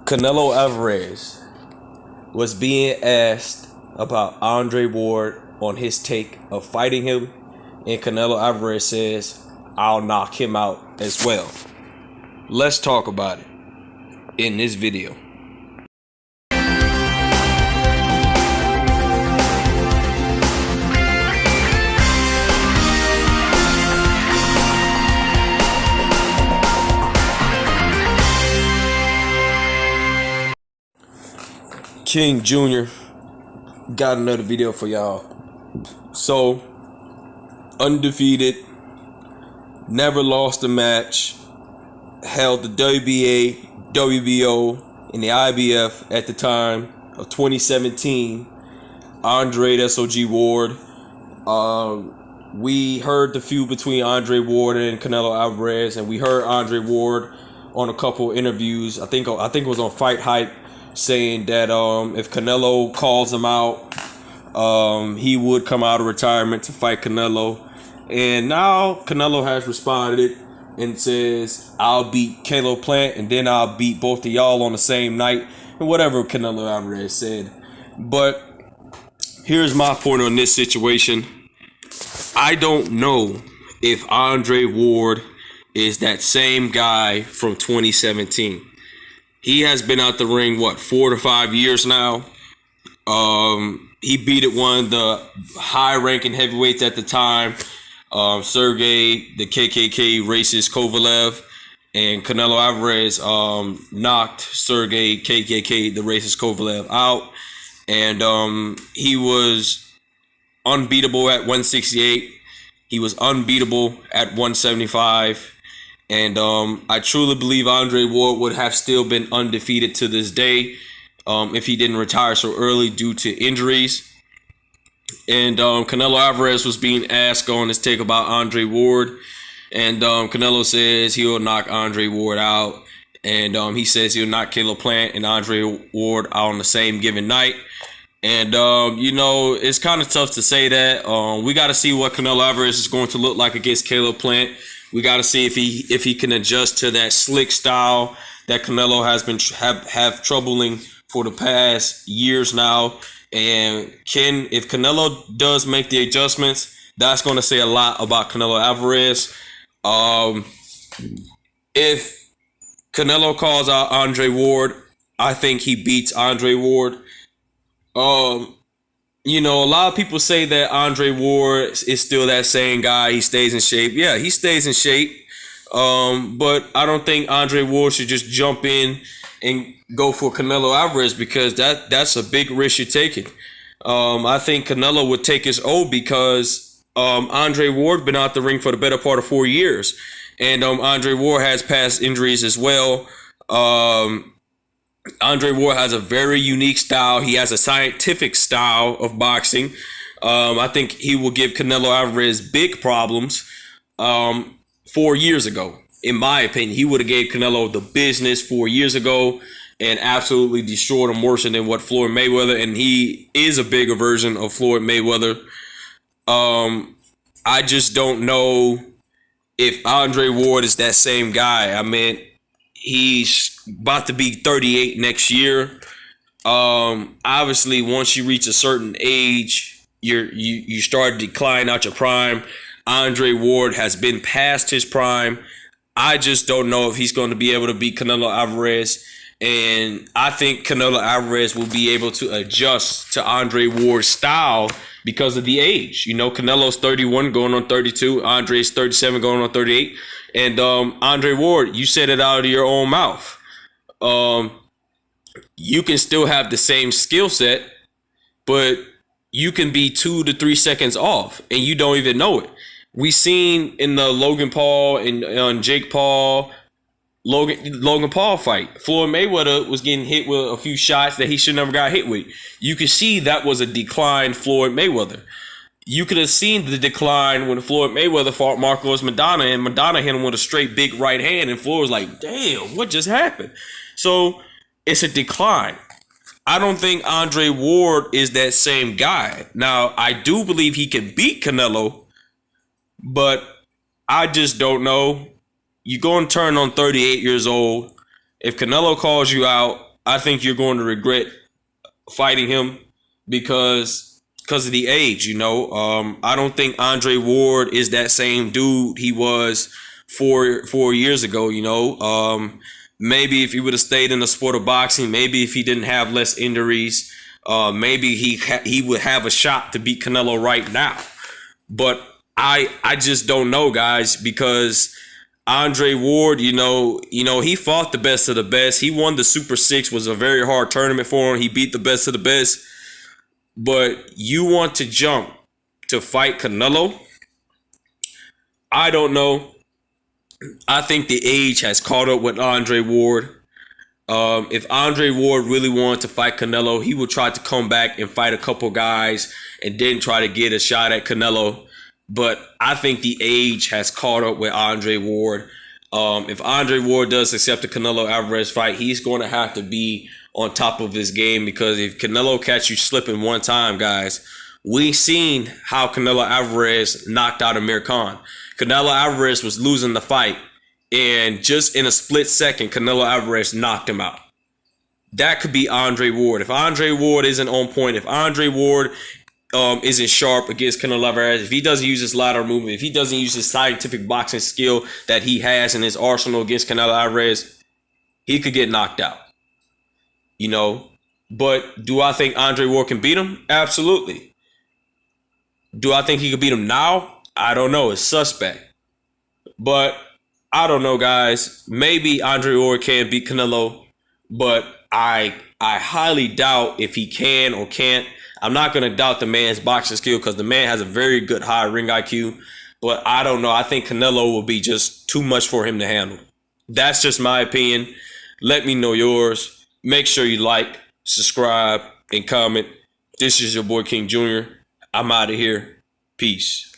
Canelo Alvarez was being asked about Andre Ward on his take of fighting him, and Canelo Alvarez says, "I'll knock him out as well." Let's talk about it in this video. King Jr. got another video for y'all. So, undefeated, never lost a match, held the WBA, WBO, and the IBF at the time of 2017. Andre SOG Ward. We heard the feud between Andre Ward and Canelo Alvarez, and we heard Andre Ward on a couple interviews. I think it was on Fight Hype, saying that if Canelo calls him out, he would come out of retirement to fight Canelo. And now Canelo has responded and says, "I'll beat Caleb Plant, and then I'll beat both of y'all on the same night," and whatever Canelo Alvarez said. But here's my point on this situation. I don't know if Andre Ward is that same guy from 2017. He has been out the ring, 4 to 5 years now. He beat one of the high-ranking heavyweights at the time, Sergey, the KKK racist Kovalev, and Canelo Alvarez knocked Sergey, KKK, the racist Kovalev, out. And he was unbeatable at 168. He was unbeatable at 175. And I truly believe Andre Ward would have still been undefeated to this day if he didn't retire so early due to injuries. And Canelo Alvarez was being asked on his take about Andre Ward. And Canelo says he'll knock Andre Ward out. And he says he'll knock Caleb Plant and Andre Ward out on the same given night. And, it's kind of tough to say that. We got to see what Canelo Alvarez is going to look like against Caleb Plant. We got to see if he can adjust to that slick style that Canelo has been have troubling for the past years now. And if Canelo does make the adjustments, that's going to say a lot about Canelo Alvarez. If Canelo calls out Andre Ward, I think he beats Andre Ward. A lot of people say that Andre Ward is still that same guy. He stays in shape. Yeah, he stays in shape. But I don't think Andre Ward should just jump in and go for Canelo Alvarez, because that's a big risk you're taking. I think Canelo would take his O, because Andre Ward been out the ring for the better part of 4 years. And Andre Ward has past injuries as well. Andre Ward has a very unique style. He has a scientific style of boxing. I think he will give Canelo Alvarez big problems 4 years ago. In my opinion, he would have gave Canelo the business 4 years ago and absolutely destroyed him worse than what Floyd Mayweather, and he is a bigger version of Floyd Mayweather. I just don't know if Andre Ward is that same guy. I mean, he's about to be 38 next year. Obviously, once you reach a certain age, you start to decline out your prime. Andre Ward has been past his prime. I just don't know if he's going to be able to beat Canelo Alvarez. And I think Canelo Alvarez will be able to adjust to Andre Ward's style because of the age. Canelo's 31 going on 32. Andre's 37 going on 38. And Andre Ward, you said it out of your own mouth. You can still have the same skill set, but you can be 2 to 3 seconds off, and you don't even know it. We seen in the Logan Paul and Jake Paul, Logan Paul fight, Floyd Mayweather was getting hit with a few shots that he should never got hit with. You could see that was a declined Floyd Mayweather. You could have seen the decline when Floyd Mayweather fought Marcos Maidana, and Maidana hit him with a straight big right hand, and Floyd was like, "Damn, what just happened?" So it's a decline. I don't think Andre Ward is that same guy. Now, I do believe he can beat Canelo, but I just don't know. You're going to turn on 38 years old. If Canelo calls you out, I think you're going to regret fighting him because of the age. I don't think Andre Ward is that same dude he was 4 years ago. Maybe if he would have stayed in the sport of boxing, maybe if he didn't have less injuries, maybe he would have a shot to beat Canelo right now. But I just don't know, guys, because Andre Ward, he fought the best of the best. He won the Super Six, was a very hard tournament for him. He beat the best of the best. But you want to jump to fight Canelo? I don't know. I think the age has caught up with Andre Ward. If Andre Ward really wanted to fight Canelo, he would try to come back and fight a couple guys and then try to get a shot at Canelo. But I think the age has caught up with Andre Ward. If Andre Ward does accept the Canelo Alvarez fight, he's going to have to be on top of his game, because if Canelo catch you slipping one time, guys, we seen how Canelo Alvarez knocked out Amir Khan. Canelo Alvarez was losing the fight, and just in a split second, Canelo Alvarez knocked him out. That could be Andre Ward. If Andre Ward isn't on point, if Andre Ward isn't sharp against Canelo Alvarez, if he doesn't use his lateral movement, if he doesn't use his scientific boxing skill that he has in his arsenal against Canelo Alvarez, he could get knocked out. But do I think Andre Ward can beat him? Absolutely. Do I think he could beat him now? I don't know. It's suspect. But I don't know, guys. Maybe Andre Ward can beat Canelo, but I highly doubt if he can or can't. I'm not going to doubt the man's boxing skill, because the man has a very good high ring IQ. But I don't know. I think Canelo will be just too much for him to handle. That's just my opinion. Let me know yours. Make sure you like, subscribe, and comment. This is your boy King Jr. I'm out of here. Peace.